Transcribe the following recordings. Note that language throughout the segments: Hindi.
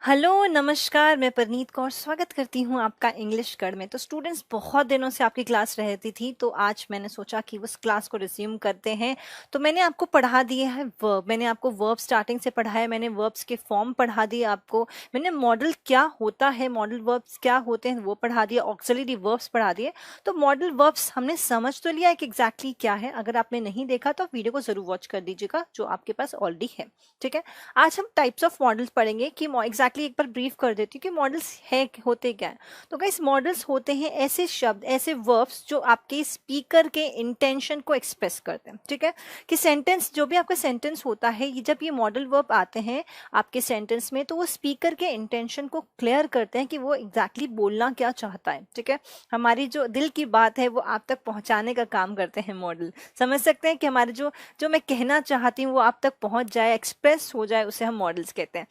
हेलो नमस्कार, मैं परनीत कौर स्वागत करती हूँ आपका इंग्लिश गढ़ में। तो स्टूडेंट्स, बहुत दिनों से आपकी क्लास रहती थी, तो आज मैंने सोचा कि उस क्लास को रिज्यूम करते हैं। तो मैंने आपको पढ़ा दिए हैं वर्ब, मैंने आपको वर्ब स्टार्टिंग से पढ़ाया, मैंने वर्ब्स के फॉर्म पढ़ा दिए आपको, मैंने मॉडल क्या होता है, मॉडल वर्ब्स क्या होते हैं वो पढ़ा दिया, ऑक्सिलरी वर्ब्स पढ़ा दिए। तो मॉडल वर्ब्स हमने समझ तो लिया है कि एग्जैक्टली क्या है। अगर आपने नहीं देखा तो वीडियो को जरूर वॉच कर दीजिएगा जो आपके पास ऑलरेडी है। ठीक है, आज हम टाइप्स ऑफ मॉडल्स पढ़ेंगे कि एग्जैक्टली एक बार ब्रीफ कर देती हूँ कि मॉडल्स है होते क्या है। तो गाइस, मॉडल्स होते हैं ऐसे शब्द, ऐसे वर्ब्स जो आपके स्पीकर के इंटेंशन को एक्सप्रेस करते हैं। ठीक है, कि सेंटेंस, जो भी आपका सेंटेंस होता है, ये जब ये मॉडल वर्ब आते हैं आपके सेंटेंस में, तो वो स्पीकर के इंटेंशन को क्लियर करते हैं कि वो एग्जैक्टली बोलना क्या चाहता है। ठीक है, हमारी जो दिल की बात है वो आप तक पहुंचाने का काम करते हैं मॉडल। समझ सकते हैं कि हमारे जो जो मैं कहना चाहती हूँ वो आप तक पहुंच जाए, एक्सप्रेस हो जाए, उसे हम मॉडल्स कहते हैं।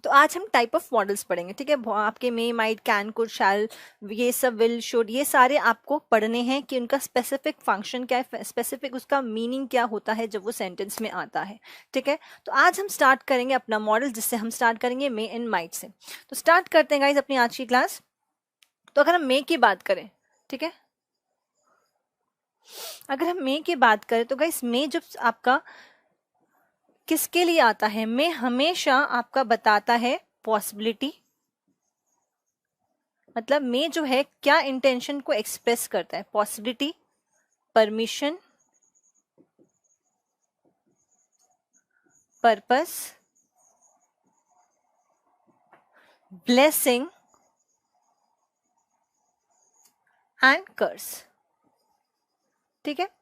तो आज हम टाइप ऑफ मॉडल्स पढ़ेंगे। ठीक है, आपके मे, माइट, कैन, कुड, शैल, ये सब, विल, शुड, ये सारे आपको पढ़ने हैं कि उनका स्पेसिफिक फंक्शन क्या है, स्पेसिफिक उसका मीनिंग क्या होता है जब वो सेंटेंस में आता है। ठीक है, तो आज हम स्टार्ट करेंगे अपना मॉडल, जिससे हम स्टार्ट करेंगे मे एंड माइट से। तो स्टार्ट करते हैं गाइज अपनी आज की क्लास। तो अगर हम मे की बात करें, ठीक है, अगर हम मे की बात करें तो गाइस, मे जब आपका किसके लिए आता है, मे हमेशा आपका बताता है पॉसिबिलिटी। मतलब मे जो है क्या इंटेंशन को एक्सप्रेस करता है, possibility, permission, purpose, blessing and curse. ठीक है,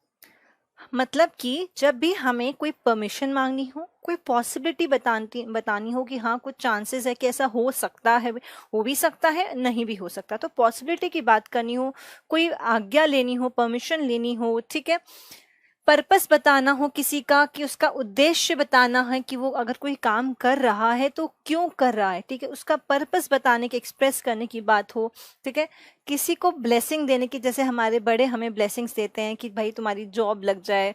मतलब कि जब भी हमें कोई परमिशन मांगनी हो, कोई पॉसिबिलिटी बतानी हो कि हाँ कुछ चांसेस है कि ऐसा हो सकता है, हो भी सकता है, नहीं भी हो सकता, तो पॉसिबिलिटी की बात करनी हो, कोई आज्ञा लेनी हो, परमिशन लेनी हो। ठीक है, पर्पस बताना हो किसी का, कि उसका उद्देश्य बताना है कि वो अगर कोई काम कर रहा है तो क्यों कर रहा है। ठीक है, उसका पर्पस बताने की, एक्सप्रेस करने की बात हो। ठीक है, किसी को ब्लेसिंग देने की, जैसे हमारे बड़े हमें ब्लेसिंग्स देते हैं कि भाई तुम्हारी जॉब लग जाए।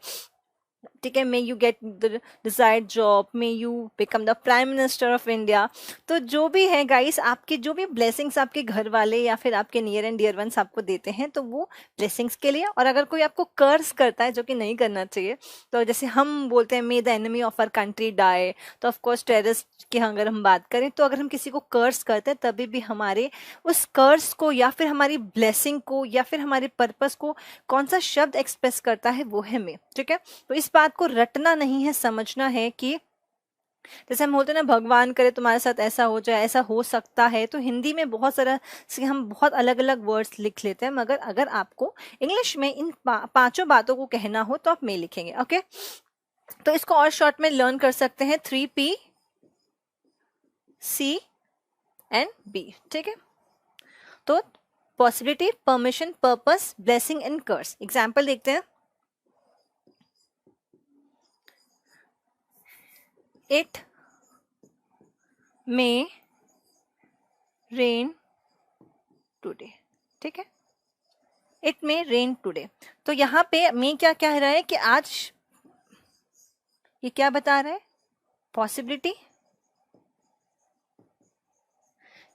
ठीक है, may you get the desired job, may you become the prime minister of India. तो जो भी है गाइस, आपके जो भी ब्लेसिंग्स आपके घर वाले या फिर आपके नियर एंड डियर वंस आपको देते हैं, तो वो ब्लेसिंग्स के लिए। और अगर कोई आपको कर्स करता है, जो कि नहीं करना चाहिए, तो जैसे हम बोलते हैं may the enemy of our country die, तो ऑफकोर्स टेररिस्ट की अगर हम बात करें, तो अगर हम किसी को कर्स करते हैं तभी भी हमारे उस कर्स को या फिर हमारी ब्लेसिंग को या फिर हमारे पर्पस को कौन सा शब्द एक्सप्रेस करता है, वो है मे। ठीक है, तो इस बात को रटना नहीं है, समझना है कि जैसे हम बोलते हैं ना, भगवान करे तुम्हारे साथ ऐसा हो जाए, ऐसा हो सकता है, तो हिंदी में बहुत सारा से हम बहुत अलग अलग वर्ड्स लिख लेते हैं, मगर अगर आपको इंग्लिश में इन पांचों बातों को कहना हो तो आप मे लिखेंगे। ओके, तो इसको और शॉर्ट में लर्न कर सकते हैं, 3P C एंड B। ठीक है, तो possibility, permission, purpose, blessing and curse. Example देखते हैं। It may rain today. ठीक है, इट मे रेन टुडे। तो यहाँ पे मे क्या कह रहा है कि आज, ये क्या बता रहा है, पॉसिबिलिटी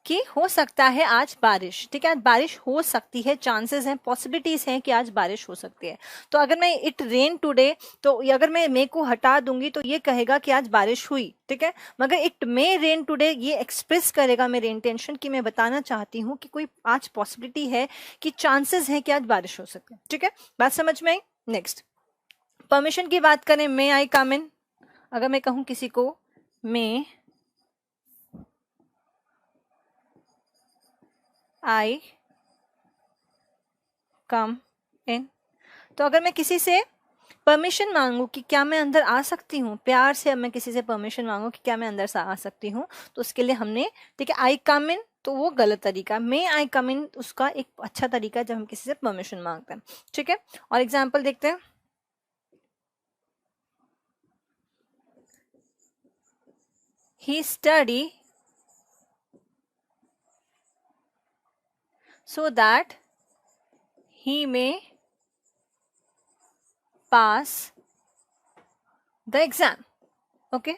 कि हो सकता है आज बारिश। ठीक है, आज बारिश हो सकती है, चांसेस हैं, पॉसिबिलिटीज हैं कि आज बारिश हो सकती है। तो अगर मैं इट रेन टुडे, तो अगर मैं मे को हटा दूंगी तो ये कहेगा कि आज बारिश हुई। ठीक है, मगर इट मे रेन टुडे ये एक्सप्रेस करेगा मेरे इंटेंशन की, मैं बताना चाहती हूँ कि कोई आज पॉसिबिलिटी है, कि चांसेस है कि आज बारिश हो सकती है। ठीक है, बात समझ में आई। नेक्स्ट, परमिशन की बात करें, मे आई कम इन। अगर मैं कहूं किसी को मे आई कम इन, तो अगर मैं किसी से परमिशन मांगू कि क्या मैं अंदर आ सकती हूँ, प्यार से अब मैं किसी से परमिशन मांगू कि क्या मैं अंदर से आ सकती हूँ, तो उसके लिए हमने, ठीक है, आई कम इन, तो वो गलत तरीका, मे आई कम इन उसका एक अच्छा तरीका है जब हम किसी से परमिशन मांगते हैं। ठीक है, और एग्जाम्पल देखते हैं। He study so that he may pass the exam. Okay,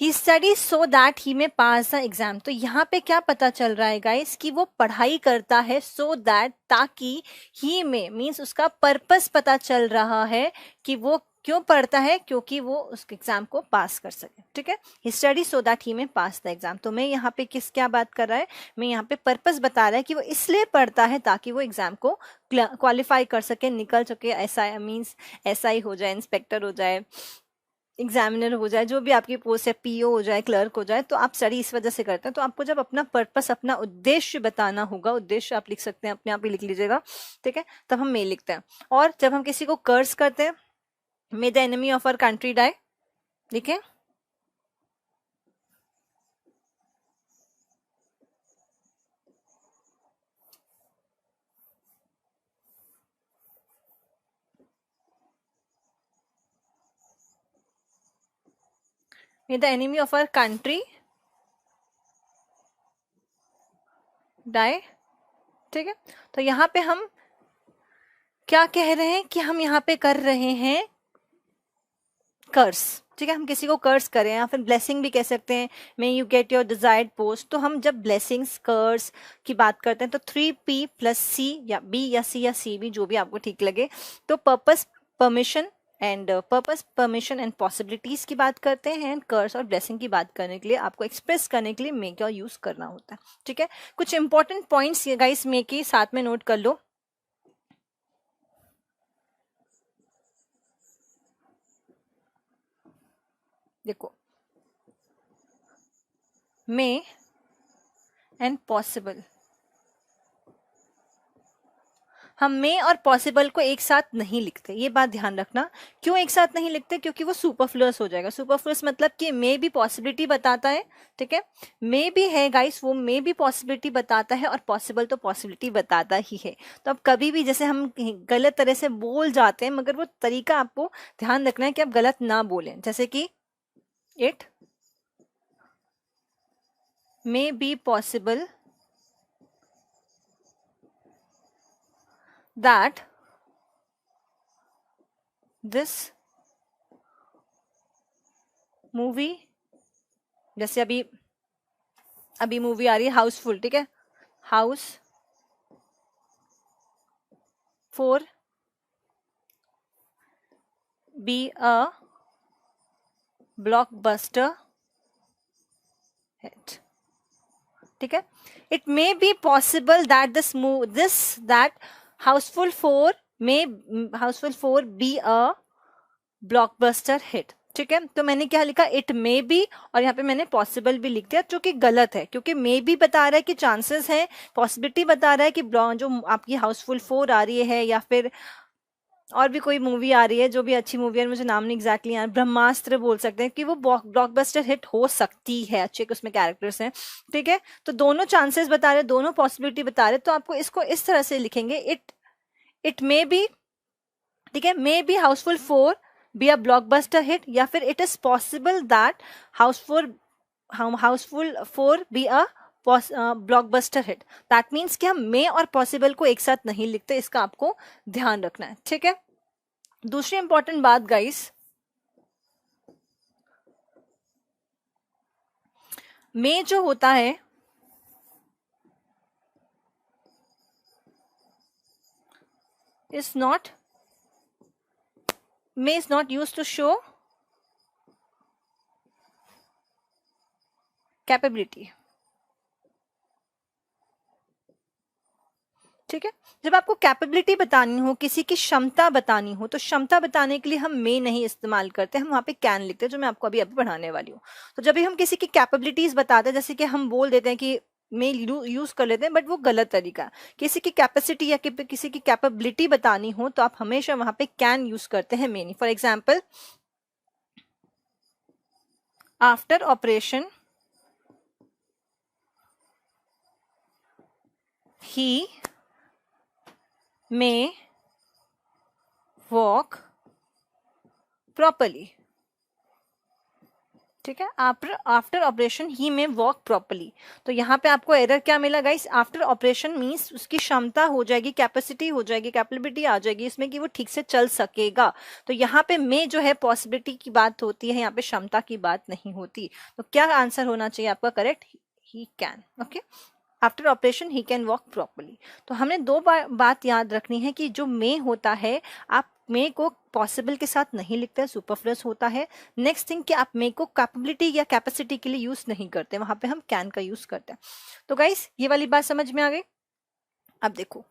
he study so that he may pass the exam. तो यहाँ पे क्या पता चल रहा है गाइस कि वो पढ़ाई करता है सो दैट, ताकि ही में मीन्स उसका पर्पस पता चल रहा है कि वो क्यों पढ़ता है, क्योंकि वो उस एग्जाम को पास कर सके। ठीक है, ही study so that he may pass the exam. तो मैं यहाँ पे किस क्या बात कर रहा है, मैं यहाँ पे पर्पस बता रहा है कि वो इसलिए पढ़ता है ताकि वो एग्जाम को क्वालिफाई कर सके, निकल सके, ऐसा मीन्स ऐसा ही हो जाए, इंस्पेक्टर हो जाए, एग्जामिनर हो जाए, जो भी आपकी पोस्ट है, पीओ हो जाए, क्लर्क हो जाए। तो आप स्टडी इस वजह से करते हैं। तो आपको जब अपना पर्पस, अपना उद्देश्य बताना होगा, उद्देश्य आप लिख सकते हैं, अपने आप ही लिख लीजिएगा। ठीक है, तब हम मे लिखते हैं। और जब हम किसी को कर्स करते हैं, may the enemy of our country die, लिखे। May the enemy of our country die. ठीक है, तो यहाँ पे हम क्या कह रहे हैं कि हम यहाँ पे कर रहे हैं कर्स। ठीक है, हम किसी को कर्स करें, या फिर ब्लेसिंग भी कह सकते हैं, may you get your desired post. तो हम जब ब्लेसिंग्स, कर्स की बात करते हैं तो 3P प्लस C या B या C या C भी, जो भी आपको ठीक लगे। तो पर्पस, परमिशन एंड पॉसिबिलिटीज की बात करते हैं, एंड कर्स और ब्लेसिंग की बात करने के लिए, आपको एक्सप्रेस करने के लिए मे का यूज करना होता है। ठीक है, कुछ इंपॉर्टेंट पॉइंट्स ये गाइस मे के साथ में नोट कर लो। देखो, मे एंड पॉसिबल, हम मे और पॉसिबल को एक साथ नहीं लिखते, ये बात ध्यान रखना। क्यों एक साथ नहीं लिखते, क्योंकि वो सुपरफ्लुअस हो जाएगा। सुपरफ्लुअस मतलब कि मे भी पॉसिबिलिटी बताता है। ठीक है, मे भी है गाइस, वो मे भी पॉसिबिलिटी बताता है, और पॉसिबल तो पॉसिबिलिटी बताता ही है। तो अब कभी भी जैसे हम गलत तरह से बोल जाते हैं, मगर वो तरीका आपको ध्यान रखना है कि आप गलत ना बोलें। जैसे कि it may be possible that this movie, जैसे अभी अभी मूवी आ रही है हाउसफुल। ठीक है, house 4 be a blockbuster hit. ठीक है, it may be possible that that Housefull 4 be a blockbuster hit. ठीक है, तो मैंने क्या लिखा, इट मे बी, और यहाँ पे मैंने पॉसिबल भी लिख दिया, जो कि गलत है, क्योंकि मे बी बता रहा है कि चांसेस है, पॉसिबिलिटी बता रहा है कि जो आपकी हाउसफुल 4 आ रही है, या फिर और भी कोई मूवी आ रही है जो भी अच्छी मूवी है, मुझे नाम नहीं एग्जैक्टली यार, ब्रह्मास्त्र बोल सकते हैं, कि वो ब्लॉकबस्टर हिट हो सकती है, अच्छे उसमें कैरेक्टर्स हैं। ठीक है, तो दोनों चांसेस बता रहे, दोनों पॉसिबिलिटी बता रहे, तो आपको इसको इस तरह से लिखेंगे, इट मे बी। ठीक है, may be Housefull 4 be a blockbuster hit, या फिर it is possible that Housefull Housefull 4 be a blockbuster hit. That means कि हम मे और पॉसिबल को एक साथ नहीं लिखते, इसका आपको ध्यान रखना है। ठीक है, दूसरी इंपॉर्टेंट बात गाइस, मे जो होता है is not may is not used to show capability. ठीक है, जब आपको कैपेबिलिटी बतानी हो, किसी की क्षमता बतानी हो, तो क्षमता बताने के लिए हम मे नहीं इस्तेमाल करते, हम वहां पे कैन लिखते हैं, जो मैं आपको अभी अभी पढ़ाने वाली हूँ। तो जब भी हम किसी की कैपेबिलिटीज बताते हैं, जैसे कि हम बोल देते हैं कि मे यूज कर लेते हैं, बट वो गलत तरीका है। किसी की कैपेसिटी या किसी की कैपेबिलिटी बतानी हो, तो आप हमेशा वहां पे कैन यूज करते हैं, मे नहीं। For example, after operation he may walk properly। ठीक है, आफ्टर ऑपरेशन ही में वॉक प्रॉपरली। तो यहाँ पे आपको एरर क्या मिला गाइस, आफ्टर ऑपरेशन मींस उसकी क्षमता हो जाएगी, कैपेसिटी हो जाएगी, कैपेबिलिटी आ जाएगी इसमें कि वो ठीक से चल सकेगा। तो यहाँ पे में जो है पॉसिबिलिटी की बात होती है, यहाँ पे क्षमता की बात नहीं होती। तो क्या आंसर होना चाहिए आपका correct, he can. Okay, after operation he can walk properly. तो हमने दो बात याद रखनी है कि जो मे होता है, आप मे को पॉसिबल के साथ नहीं लिखते, सुपरफ्लुअस होता है। नेक्स्ट थिंग कि आप मे को कैपेबिलिटी या कैपेसिटी के लिए यूज नहीं करते, वहां पे हम कैन का यूज करते हैं। तो गाइस ये वाली बात समझ में आ गई। अब देखो,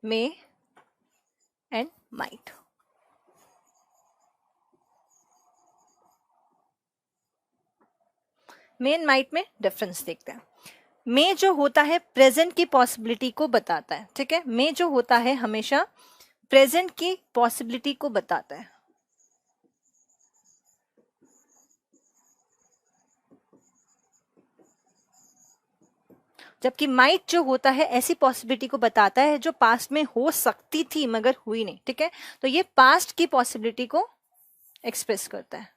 may and might, may and might में डिफरेंस देखते हैं। मे जो होता है प्रेजेंट की पॉसिबिलिटी को बताता है, ठीक है, मे जो होता है हमेशा प्रेजेंट की पॉसिबिलिटी को बताता है। जबकि माइट जो होता है ऐसी पॉसिबिलिटी को बताता है जो पास्ट में हो सकती थी मगर हुई नहीं, ठीक है। तो ये पास्ट की पॉसिबिलिटी को एक्सप्रेस करता है।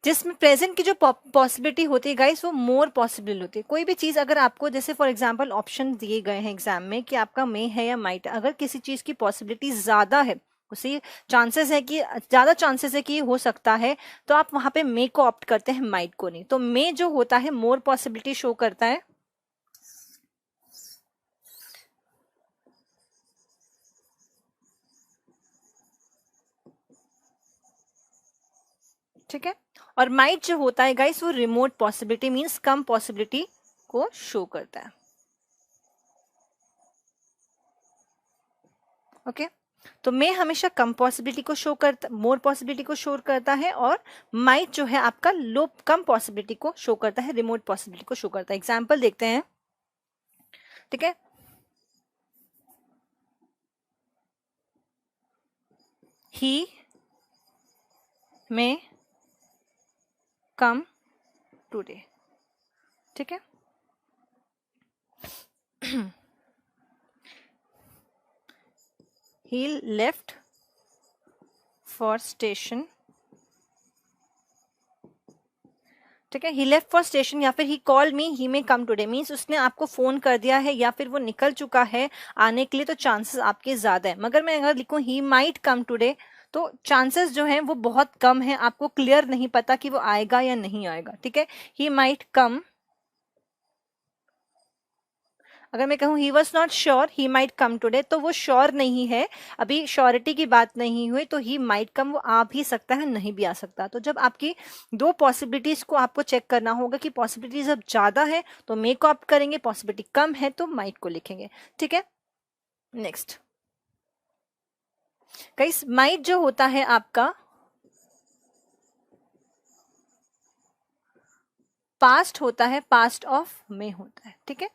जिसमें प्रेजेंट की जो पॉसिबिलिटी होती है गाइस वो मोर पॉसिबल होती है। कोई भी चीज अगर आपको, जैसे फॉर एग्जांपल ऑप्शन दिए गए हैं एग्जाम में कि आपका मे है या माइट, अगर किसी चीज की पॉसिबिलिटी ज्यादा है, उसी चांसेस है कि ज्यादा चांसेस है कि ये हो सकता है, तो आप वहां पे मे को ऑप्ट करते हैं, माइट को नहीं। तो मे जो होता है मोर पॉसिबिलिटी शो करता है, ठीक है। और माइट जो होता है गाइस वो रिमोट पॉसिबिलिटी मींस कम पॉसिबिलिटी को शो करता है। ओके, तो मे हमेशा कम पॉसिबिलिटी को शो करता, मोर पॉसिबिलिटी को शो करता है, और माइट जो है आपका लो कम पॉसिबिलिटी को शो करता है, रिमोट पॉसिबिलिटी को शो करता है। एग्जांपल देखते हैं, ठीक है। ही मे कम टुडे, ठीक है। ही लेफ्ट फॉर स्टेशन, ठीक है। ही लेफ्ट फॉर स्टेशन या फिर he called me he may come today means उसने आपको फोन कर दिया है या फिर वो निकल चुका है आने के लिए, तो चांसेस आपके ज्यादा है। मगर मैं अगर लिखूं ही माइट कम टुडे, तो चांसेस जो है वो बहुत कम है, आपको क्लियर नहीं पता कि वो आएगा या नहीं आएगा, ठीक है। ही माइट कम, अगर मैं कहूँ he was not sure he might come today, तो वो श्योर नहीं है, अभी श्योरिटी की बात नहीं हुई, तो ही माइट कम वो आ भी सकता है नहीं भी आ सकता। तो जब आपकी दो पॉसिबिलिटीज को आपको चेक करना होगा कि पॉसिबिलिटी जब ज्यादा है तो मे को ऑप्ट करेंगे, पॉसिबिलिटी कम है तो माइट को लिखेंगे, ठीक है। नेक्स्ट गाइस, माइट जो होता है आपका पास्ट होता है, पास्ट ऑफ मे होता है, ठीक है।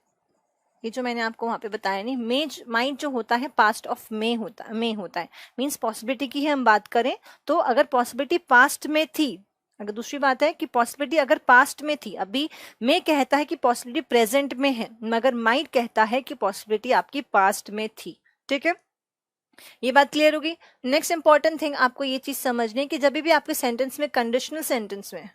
ये जो मैंने आपको वहां पे बताया नहीं, माइंड जो होता है पास्ट ऑफ मे होता है मींस पॉसिबिलिटी की ही हम बात करें तो अगर पॉसिबिलिटी पास्ट में थी, अगर दूसरी बात है कि पॉसिबिलिटी अगर पास्ट में थी, अभी मे कहता है कि पॉसिबिलिटी प्रेजेंट में है, मगर माइंड कहता है कि पॉसिबिलिटी आपकी पास्ट में थी, ठीक है। ये बात क्लियर होगी। नेक्स्ट इंपॉर्टेंट थिंग आपको ये चीज समझनी है कि जब भी आपके सेंटेंस में कंडीशनल सेंटेंस में,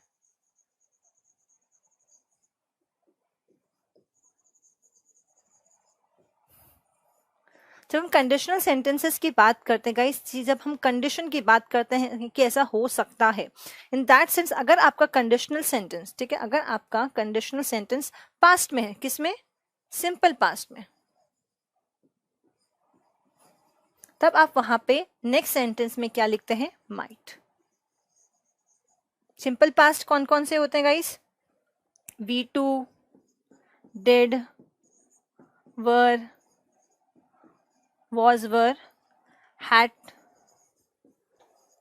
जब हम कंडीशनल सेंटेंसेस की बात करते हैं गाइस, जब हम कंडीशन की बात करते हैं कि ऐसा हो सकता है, इन दैट सेंस अगर आपका कंडीशनल सेंटेंस, ठीक है, अगर आपका कंडीशनल सेंटेंस पास्ट में है, किसमें, सिंपल पास्ट में, तब आप वहां पे नेक्स्ट सेंटेंस में क्या लिखते हैं, माइट। सिंपल पास्ट कौन कौन से होते हैं guys, V2, did, were, was, were, had,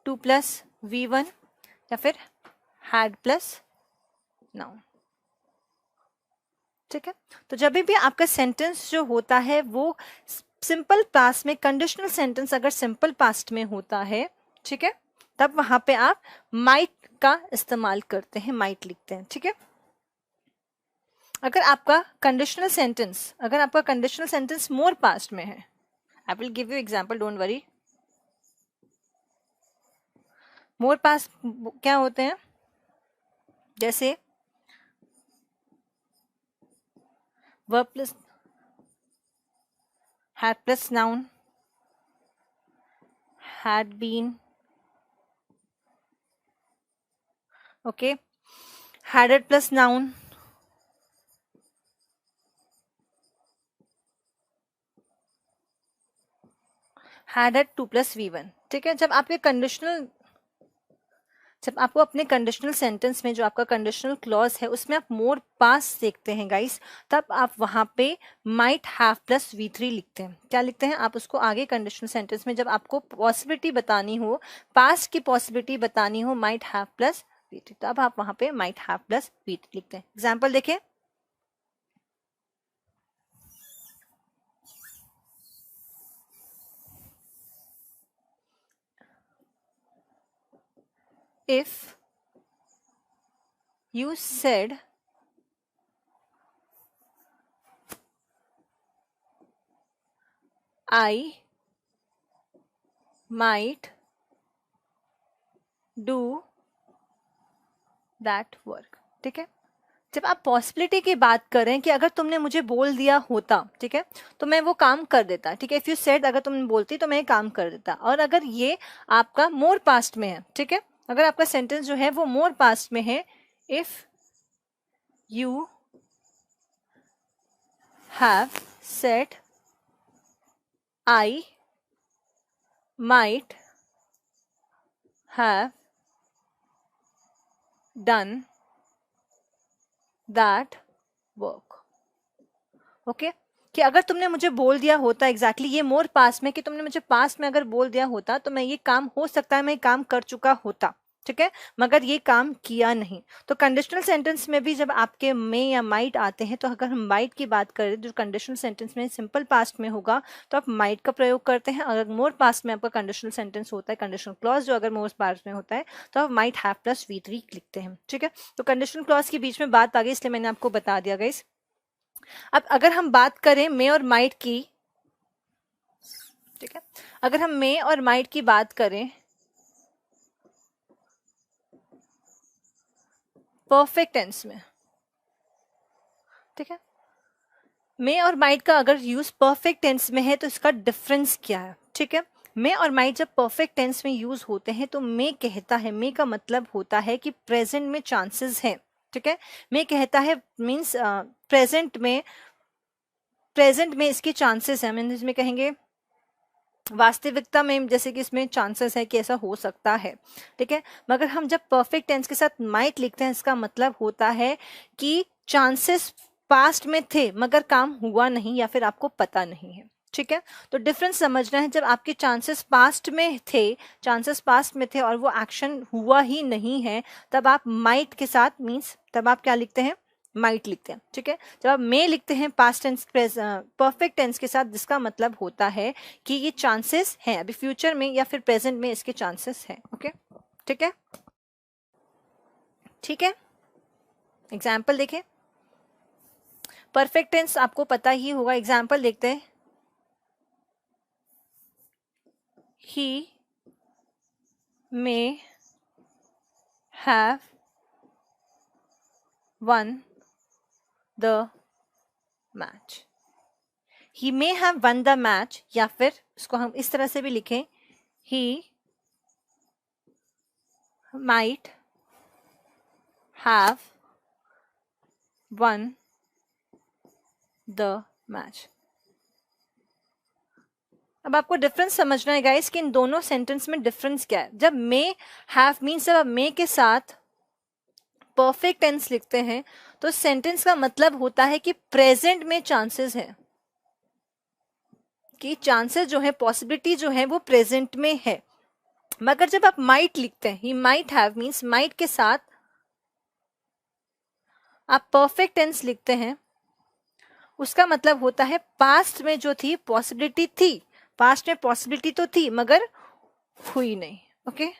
2 plus V1 या फिर had प्लस नाउन, ठीक है। तो जब भी आपका सेंटेंस जो होता है वो सिंपल पास्ट में, कंडीशनल सेंटेंस अगर सिंपल पास्ट में होता है, ठीक है, तब वहां पे आप माइट का इस्तेमाल करते हैं, माइट लिखते हैं, ठीक है। अगर आपका कंडीशनल सेंटेंस मोर पास्ट में है, I will give you example, don't worry. More past क्या होते हैं, जैसे verb plus had plus noun, had been, okay, had plus noun, had two plus V1। ठीक है, जब आपको अपने कंडीशनल सेंटेंस में जो आपका कंडीशनल क्लॉज है उसमें आप मोर पास देखते हैं गाइस, तब आप वहां पे माइट हैव प्लस V3 लिखते हैं। क्या लिखते हैं आप उसको आगे कंडीशनल सेंटेंस में, जब आपको पॉसिबिलिटी बतानी हो, पास्ट की पॉसिबिलिटी बतानी हो, माइट हैव प्लस V3, तब आप वहां पे माइट हैव प्लस V3 लिखते हैं। एग्जाम्पल देखिए, if you said I might do that work। ठीक है, जब आप पॉसिबिलिटी की बात कर रहे हैं कि अगर तुमने मुझे बोल दिया होता, ठीक है, तो मैं वो काम कर देता। ठीक है, इफ यू सेड, अगर तुमने बोलती तो मैं ये काम कर देता। और अगर ये आपका मोर पास्ट में है, ठीक है, अगर आपका सेंटेंस जो है वो मोर पास्ट में है, if you have said I might have done that work। Okay, कि अगर तुमने मुझे बोल दिया होता, एग्जैक्टली ये मोर पास्ट में, कि तुमने मुझे पास्ट में अगर बोल दिया होता तो मैं ये काम, हो सकता है मैं काम कर चुका होता, ठीक है, मगर ये काम किया नहीं। तो कंडीशनल सेंटेंस में भी जब आपके मे या माइट आते हैं, तो अगर हम माइट की बात करें जो कंडीशनल सेंटेंस में सिंपल पास्ट में होगा, तो आप माइट का प्रयोग करते हैं। अगर मोर पास्ट में आपका कंडीशनल सेंटेंस होता है, कंडीशनल क्लॉज जो अगर मोर पास्ट में होता है, तो आप माइट हैव प्लस V3 लिखते हैं। ठीक है, तो कंडीशनल क्लॉज के बीच में बात आ गई, इसलिए मैंने आपको बता दिया गाइस। अब अगर हम बात करें मे और माइट की, ठीक है, अगर हम मे और माइट की बात करें परफेक्ट टेंस में, ठीक है, मे और माइट का अगर यूज परफेक्ट टेंस में है तो इसका डिफरेंस क्या है। ठीक है, मे और माइट जब परफेक्ट टेंस में यूज होते हैं तो मे कहता है, मे का मतलब होता है कि प्रेजेंट में चांसेस हैं। ठीक है, मे कहता है मीन्स प्रेजेंट में इसके चांसेस हैं, मीन्स इसमें कहेंगे वास्तविकता में, जैसे कि इसमें चांसेस है कि ऐसा हो सकता है। ठीक है, मगर हम जब परफेक्ट टेंस के साथ माइट लिखते हैं, इसका मतलब होता है कि चांसेस पास्ट में थे मगर काम हुआ नहीं या फिर आपको पता नहीं है। ठीक है, तो डिफरेंस समझना है, जब आपके चांसेस पास्ट में थे और वो एक्शन हुआ ही नहीं है, तब आप माइट के साथ मीन्स तब आप क्या लिखते हैं, माइट लिखते हैं। ठीक है, जब आप मे लिखते हैं पास्ट टेंस परफेक्ट टेंस के साथ, जिसका मतलब होता है कि ये चांसेस हैं, अभी फ्यूचर में या फिर प्रेजेंट में इसके चांसेस हैं। ओके, ठीक है, ठीक है, एग्जाम्पल देखें, परफेक्ट टेंस आपको पता ही होगा। एग्जाम्पल देखते हैं, he may have won the match. He may have won the match, या फिर इसको हम इस तरह से भी लिखें, he might have won the match. अब आपको डिफरेंस समझना है गाइस कि इन दोनों सेंटेंस में डिफरेंस क्या है। जब मे हैव मीन्स जब आप मे के साथ परफेक्ट टेंस लिखते हैं तो सेंटेंस का मतलब होता है कि प्रेजेंट में चांसेस है, कि चांसेस जो है, पॉसिबिलिटी जो है वो प्रेजेंट में है। मगर जब आप माइट लिखते हैं, ही माइट हैव मीन्स माइट के साथ आप परफेक्ट टेंस लिखते हैं, उसका मतलब होता है पास्ट में जो थी पॉसिबिलिटी थी, पास्ट में पॉसिबिलिटी तो थी मगर हुई नहीं। ओके,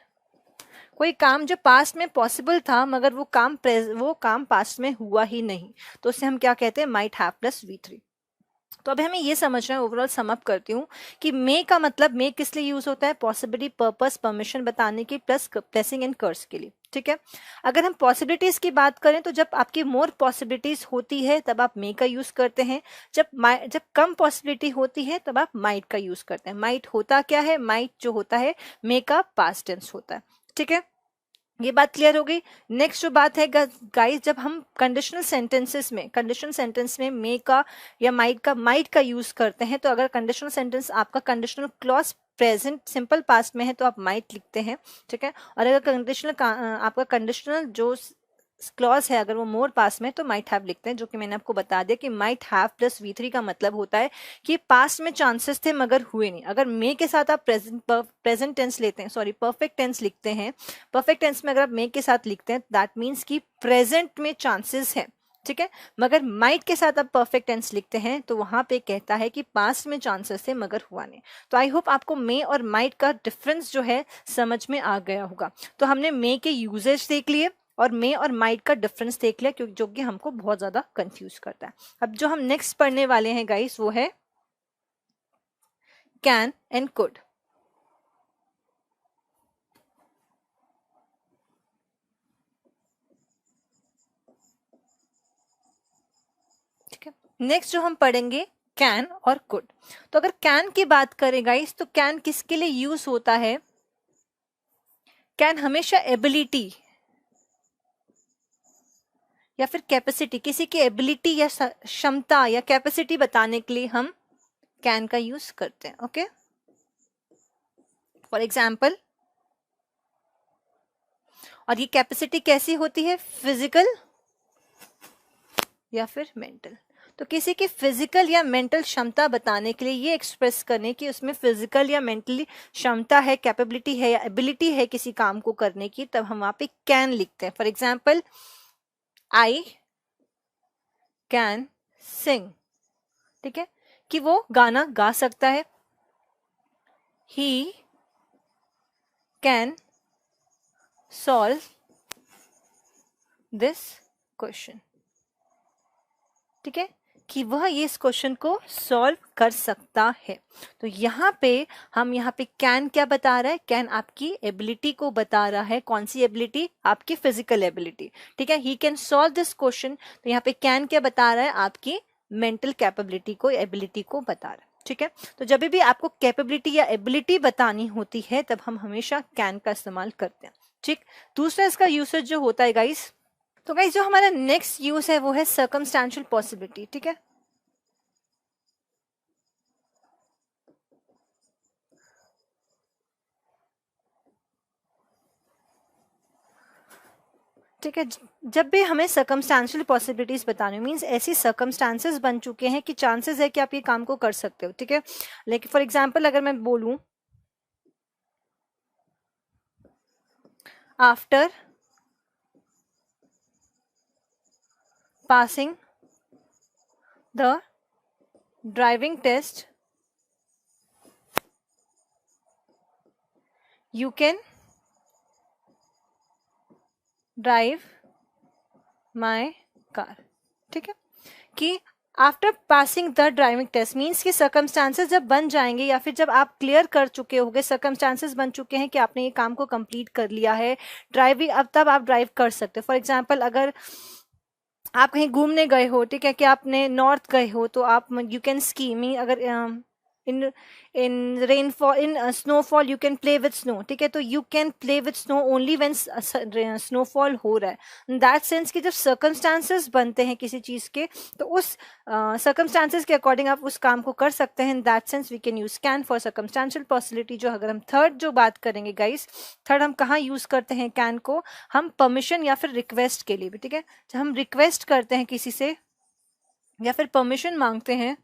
कोई काम जो पास्ट में पॉसिबल था मगर वो काम पास्ट में हुआ ही नहीं, तो उसे हम क्या कहते हैं, माइट हैव प्लस V3। तो अब हमें ये समझना है, ओवरऑल सम अप करती हूँ कि मे का मतलब, मे किस लिए यूज होता है, पॉसिबिलिटी, पर्पस, परमिशन बताने की, प्लस ब्लेसिंग एंड कर्स के लिए। ठीक है, अगर हम पॉसिबिलिटीज की बात करें तो जब आपकी मोर पॉसिबिलिटीज होती है तब आप मे का यूज करते हैं, जब कम पॉसिबिलिटी होती है तब आप माइट का यूज करते हैं। माइट होता क्या है, माइट जो होता है मे का पास्ट टेंस होता है। ठीक है, ये बात क्लियर हो गई। नेक्स्ट जो बात है गाइस, जब हम कंडीशनल सेंटेंस में मे का या माइट का यूज करते हैं, तो अगर कंडीशनल सेंटेंस आपका conditional clause present simple past में है तो आप माइट लिखते हैं। ठीक है, और अगर आपका कंडीशनल जो क्लॉज है अगर वो मोर पास में तो माइट हैव लिखते हैं, जो कि मैंने आपको बता दिया कि माइट हैव प्लस V3 का मतलब होता है कि पास्ट में चांसेस थे मगर हुए नहीं। अगर मे के साथ आप प्रेजेंट टेंस लेते हैं, सॉरी परफेक्ट टेंस लिखते हैं, परफेक्ट टेंस में अगर आप मे के साथ लिखते हैं दैट मीन्स कि प्रेजेंट में चांसेस है। ठीक है, मगर माइट के साथ आप परफेक्ट टेंस लिखते हैं तो वहां पे कहता है कि पास्ट में चांसेस थे मगर हुआ नहीं। तो आई होप आपको मे और माइट का डिफरेंस जो है समझ में आ गया होगा। तो हमने मे के यूजेज देख लिए और मे और माइट का डिफरेंस देख लिया, क्योंकि जो कि हमको बहुत ज्यादा कंफ्यूज करता है। अब जो हम नेक्स्ट पढ़ने वाले हैं गाइस वो है कैन एंड कुड। ठीक है, नेक्स्ट जो हम पढ़ेंगे कैन और कुड। तो अगर कैन की बात करें गाइस तो कैन किसके लिए यूज होता है, कैन हमेशा एबिलिटी या फिर कैपेसिटी, किसी की एबिलिटी या क्षमता या कैपेसिटी बताने के लिए हम कैन का यूज करते हैं। ओके, फॉर एग्जाम्पल, और ये कैपेसिटी कैसी होती है, फिजिकल या फिर मेंटल। तो किसी की फिजिकल या मेंटल क्षमता बताने के लिए, ये एक्सप्रेस करने की उसमें फिजिकल या मेंटली क्षमता है, कैपेबिलिटी है या एबिलिटी है किसी काम को करने की, तब हम वहां पे कैन लिखते हैं। For example, I can sing. ठीक है, कि वो गाना गा सकता है। He can solve this question. ठीक है, कि वह ये इस क्वेश्चन को सॉल्व कर सकता है। तो यहाँ पे कैन क्या बता रहा है, कैन आपकी एबिलिटी को बता रहा है। कौन सी एबिलिटी, आपकी फिजिकल एबिलिटी। ठीक है, he can solve this question, तो यहाँ पे कैन क्या बता रहा है, आपकी मेंटल कैपेबिलिटी को, एबिलिटी को बता रहा है। ठीक है, तो जब भी आपको कैपेबिलिटी या एबिलिटी बतानी होती है तब हम हमेशा कैन का इस्तेमाल करते हैं। ठीक, दूसरा इसका यूसेज जो होता है गाइस, तो गाइस जो हमारा नेक्स्ट यूज है वो है सर्कमस्टेंशियल पॉसिबिलिटी। ठीक है, ठीक है, जब भी हमें सर्कमस्टेंशियल पॉसिबिलिटीज बतानी, मींस ऐसी सर्कमस्टांसेस बन चुके हैं कि चांसेस है कि आप ये काम को कर सकते हो। ठीक है, लेकिन फॉर एग्जांपल अगर मैं बोलूं, after passing the driving test you can drive my car. ठीक है, कि after passing the driving test means कि सर्कमस्टांसेस जब बन जाएंगे या फिर जब आप क्लियर कर चुके होगे, सर्कमस्टांसेस बन चुके हैं कि आपने ये काम को कंप्लीट कर लिया है, ड्राइविंग, अब तब आप ड्राइव कर सकते हो। फॉर एग्जांपल, अगर आप कहीं घूमने गए हो, ठीक है, कि आपने नॉर्थ गए हो तो आप यू कैन स्की, मीन अगर in in rainfall, in snowfall you can play with snow. ठीक है, तो you can play with snow only when snowfall हो रहा है। दैट सेंस कि जब सर्कमस्टांसेस बनते हैं किसी चीज के, तो उस सर्कमस्टांसेस के अकॉर्डिंग आप उस काम को कर सकते हैं। In that sense we can use can for circumstantial possibility. जो अगर हम थर्ड जो बात करेंगे गाइस, थर्ड हम कहाँ यूज करते हैं कैन को, हम परमिशन या फिर रिक्वेस्ट के लिए भी। ठीक है, जब हम रिक्वेस्ट करते हैं किसी से या फिर परमिशन मांगते हैं,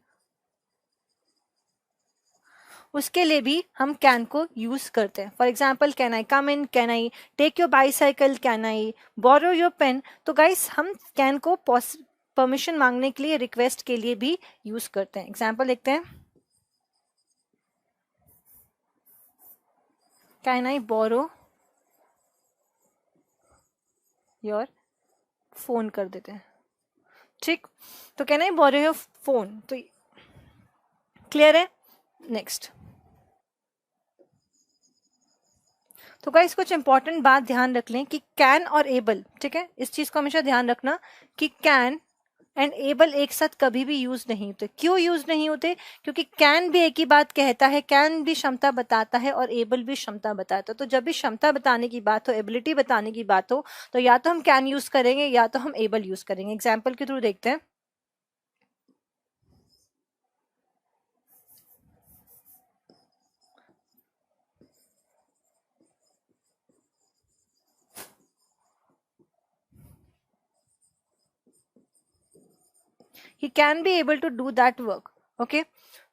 उसके लिए भी हम कैन को यूज करते हैं। For example, can I come in, can I take your bicycle, can I borrow your pen. तो गाइस हम कैन को परमिशन मांगने के लिए, रिक्वेस्ट के लिए भी यूज करते हैं। एग्जाम्पल लिखते हैं, can I borrow your phone कर देते हैं, ठीक। तो can I borrow your phone, तो क्लियर है। नेक्स्ट, तो गाइस कुछ इंपॉर्टेंट बात ध्यान रख लें कि कैन और एबल, ठीक है, इस चीज को हमेशा ध्यान रखना कि कैन एंड एबल एक साथ कभी भी यूज नहीं होते। क्यों यूज नहीं होते? क्योंकि कैन भी एक ही बात कहता है, कैन भी क्षमता बताता है और एबल भी क्षमता बताता है। तो जब भी क्षमता बताने की बात हो, एबिलिटी बताने की बात हो, तो या तो हम कैन यूज करेंगे या तो हम एबल यूज करेंगे। एग्जाम्पल के थ्रू देखते हैं। he can be able to do that work, okay।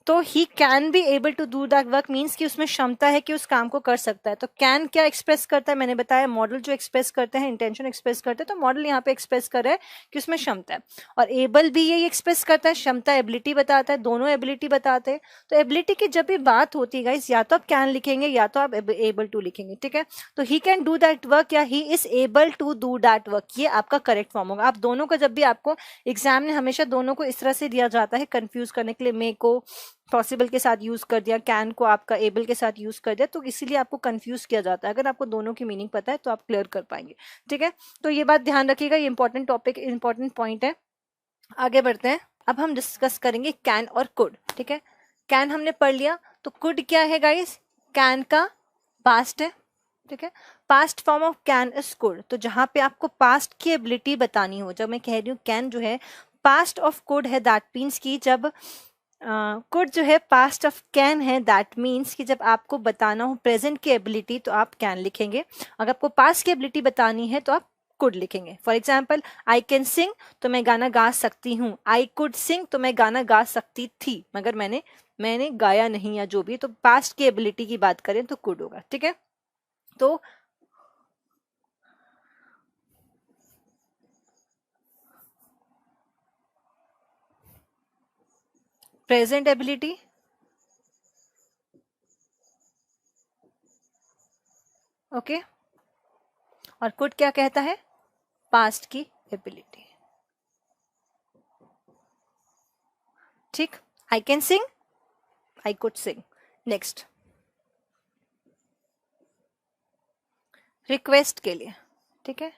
तो he can be able to do that work means कि उसमें क्षमता है कि उस काम को कर सकता है। तो कैन क्या एक्सप्रेस करता है? मैंने बताया मॉडल जो एक्सप्रेस करते हैं इंटेंशन एक्सप्रेस करते हैं, तो मॉडल यहाँ पे एक्सप्रेस कर रहा है कि उसमें क्षमता है। और एबल भी यही एक्सप्रेस करता है, क्षमता एबिलिटी बताता है, दोनों एबिलिटी बताते हैं। तो एबिलिटी की जब भी बात होती है गाइस, या तो आप कैन लिखेंगे या तो आप एबल टू लिखेंगे, ठीक है। तो he can do that work या he is able to do that work, ये आपका करेक्ट फॉर्म होगा। आप दोनों का जब भी आपको एग्जाम में हमेशा दोनों को इस तरह से दिया जाता है कंफ्यूज करने के लिए, मे को पॉसिबल के साथ यूज कर दिया, कैन को आपका एबल के साथ यूज कर दिया, तो इसीलिए आपको कंफ्यूज किया जाता है। अगर आपको दोनों की मीनिंग पता है तो आप क्लियर कर पाएंगे, ठीक है। तो ये बात ध्यान रखिएगा, ये इंपॉर्टेंट टॉपिक, इंपॉर्टेंट पॉइंट है। आगे बढ़ते हैं, अब हम डिस्कस करेंगे कैन और कुड, ठीक है। कैन हमने पढ़ लिया, तो कुड क्या है गाइस? कैन का पास्ट है, ठीक है। Past form of can is could. तो जहां पे आपको पास्ट की एबिलिटी बतानी हो, जब मैं कह रही हूँ कैन जो है पास्ट ऑफ कुड है, दैट मीन्स की जब कुड जो है पास्ट ऑफ कैन है, दैट मीन्स कि जब आपको बताना हो प्रेजेंट की एबिलिटी तो आप कैन लिखेंगे। अगर आपको पास्ट की एबिलिटी बतानी है तो आप कुड लिखेंगे। For example, I can sing, तो मैं गाना गा सकती हूँ। आई कुड सिंग, तो मैं गाना गा सकती थी मगर मैंने गाया नहीं, या जो भी। तो पास्ट की एबिलिटी की बात करें तो कुड होगा, ठीक है। तो प्रेजेंट एबिलिटी, ओके। और कुड क्या कहता है? पास्ट की एबिलिटी, ठीक। I can sing, I could sing. Next, request के लिए, ठीक है।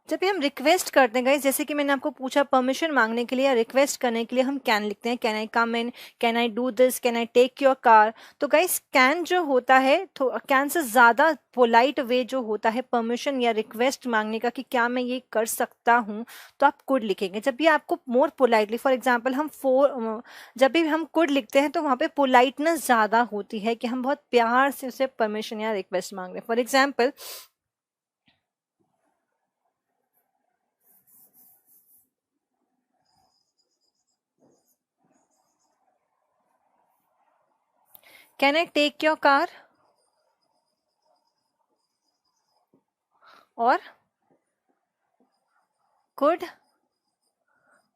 जब भी हम रिक्वेस्ट करते हैं गाइस, जैसे कि मैंने आपको पूछा परमिशन मांगने के लिए या रिक्वेस्ट करने के लिए हम कैन लिखते हैं। Can I come in, can I do this, can I take your car. तो गाइस कैन जो होता है, तो कैन से ज्यादा पोलाइट वे जो होता है परमिशन या रिक्वेस्ट मांगने का कि क्या मैं ये कर सकता हूँ, तो आप कुड लिखेंगे। जब भी आपको मोर पोलाइटली, फॉर एग्जाम्पल हम जब भी हम कुड लिखते हैं तो वहां पे पोलाइटनेस ज्यादा होती है कि हम बहुत प्यार से उसे परमिशन या रिक्वेस्ट मांग रहे हैं। For example, can I take your car, और could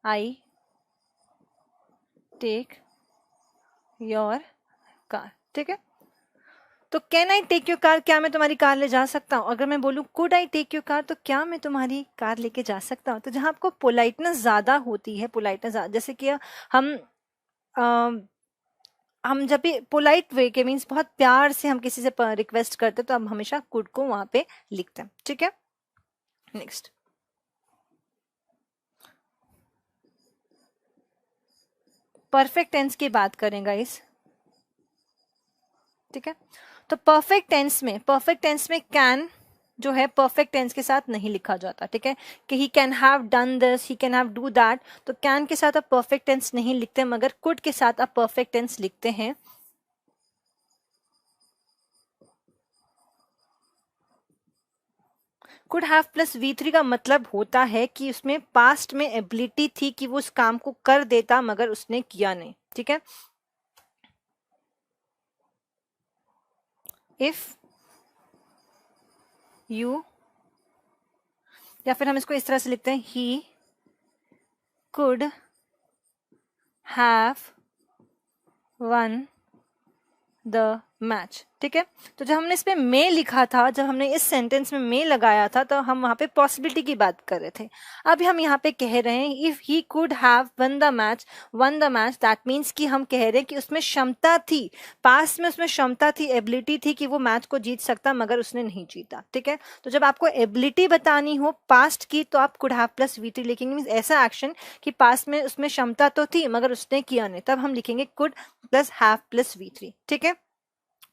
I take your car, ठीक है। तो can I take your car, क्या मैं तुम्हारी कार ले जा सकता हूँ? अगर मैं बोलूँ could I take your car, तो क्या मैं तुम्हारी कार लेके जा सकता हूँ? तो जहां आपको पोलाइटनेस ज्यादा होती है, पोलाइटनेस जैसे कि हम हम जब भी पोलाइट वे के मीन्स बहुत प्यार से हम किसी से रिक्वेस्ट करते हैं, तो हम हमेशा कुड को वहां पे लिखते हैं, ठीक है। नेक्स्ट, परफेक्ट टेंस की बात करेंगे इस, ठीक है। तो परफेक्ट टेंस में कैन जो है परफेक्ट टेंस के साथ नहीं लिखा जाता, ठीक है। कि he can have done this, he can have do that, तो कैन के साथ आप परफेक्ट टेंस नहीं लिखते, मगर कुड के साथ आप परफेक्ट टेंस लिखते हैं। कुड हैव प्लस V3 का मतलब होता है कि उसमें पास्ट में एबिलिटी थी कि वो उस काम को कर देता, मगर उसने किया नहीं, ठीक है। इफ यू, या फिर हम इसको इस तरह से लिखते हैं, he could have won the match. ठीक है, तो जब हमने इस पे मे लिखा था, जब हमने इस सेंटेंस में मे लगाया था, तो हम वहां पे पॉसिबिलिटी की बात कर रहे थे। अभी हम यहाँ पे कह रहे हैं if he could have won the match, that means कि हम कह रहे हैं कि उसमें क्षमता थी, पास्ट में उसमें क्षमता थी, एबिलिटी थी कि वो मैच को जीत सकता, मगर उसने नहीं जीता। ठीक है, तो जब आपको एबिलिटी बतानी हो पास्ट की, तो आप कुड हैव प्लस V3 लिखेंगे। मीन्स ऐसा एक्शन कि पास्ट में उसमें क्षमता तो थी मगर उसने किया नहीं, तब हम लिखेंगे could plus have plus V3। ठीक है,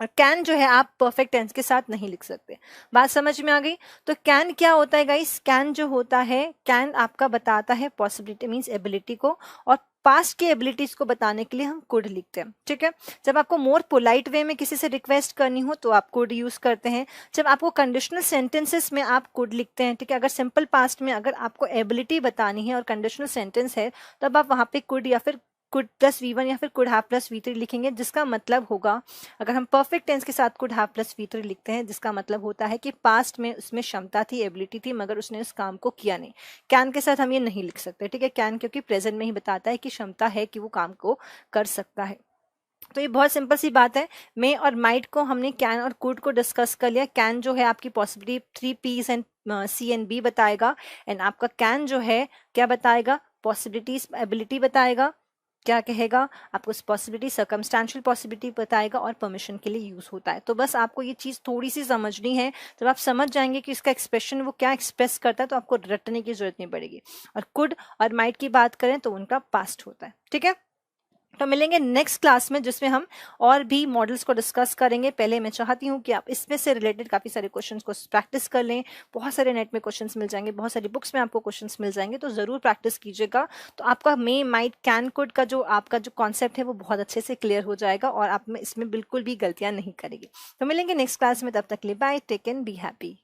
और कैन जो है आप परफेक्ट टेंस के साथ नहीं लिख सकते। बात समझ में आ गई? तो कैन क्या होता है गाइस? कैन जो होता है, कैन आपका बताता है पॉसिबिलिटी मींस एबिलिटी को, और पास्ट की एबिलिटीज को बताने के लिए हम कुड लिखते हैं। ठीक है, जब आपको मोर पोलाइट वे में किसी से रिक्वेस्ट करनी हो तो आप कुड यूज करते हैं। जब आपको कंडीशनल सेंटेंसेस में आप कुड लिखते हैं। ठीक है, अगर सिंपल पास्ट में अगर आपको एबिलिटी बतानी है और कंडीशनल सेंटेंस है, तब आप वहां पे कुड या फिर कुड प्लस V1 या फिर कुड हैव प्लस V3 लिखेंगे, जिसका मतलब होगा, अगर हम परफेक्ट टेंस के साथ कुड हैव प्लस V3 लिखते हैं, जिसका मतलब होता है कि पास्ट में उसमें क्षमता थी, एबिलिटी थी, मगर उसने उस काम को किया नहीं। कैन के साथ हम ये नहीं लिख सकते। ठीक है, कैन क्योंकि प्रेजेंट में ही बताता है कि क्षमता है कि वो काम को कर सकता है। तो ये बहुत सिंपल सी बात है। मे और माइट को हमने कैन और कुड को डिस्कस कर लिया। कैन जो है आपकी possibility 3 P's and C and B बताएगा, एंड आपका कैन जो है क्या बताएगा? पॉसिबिलिटीज, एबिलिटी बताएगा। क्या कहेगा? आपको पॉसिबिलिटी, सर्कमस्टेंशियल पॉसिबिलिटी बताएगा, और परमिशन के लिए यूज होता है। तो बस आपको ये चीज थोड़ी सी समझनी है। जब आप समझ जाएंगे कि इसका एक्सप्रेशन वो क्या एक्सप्रेस करता है, तो आपको रटने की जरूरत नहीं पड़ेगी। और कुड और माइट की बात करें तो उनका पास्ट होता है। ठीक है, तो मिलेंगे नेक्स्ट क्लास में, जिसमें हम और भी मॉडल्स को डिस्कस करेंगे। पहले मैं चाहती हूँ कि आप इसमें से रिलेटेड काफी सारे क्वेश्चंस को प्रैक्टिस कर लें। बहुत सारे नेट में क्वेश्चंस मिल जाएंगे, बहुत सारी बुक्स में आपको क्वेश्चंस मिल जाएंगे, तो जरूर प्रैक्टिस कीजिएगा। तो आपका मे, माइट, कैन, कुड का जो आपका जो कॉन्सेप्ट है वो बहुत अच्छे से क्लियर हो जाएगा, और आप में इसमें बिल्कुल भी गलतियां नहीं करेगी। तो मिलेंगे नेक्स्ट क्लास में, तब तक के लिए bye, take and be happy.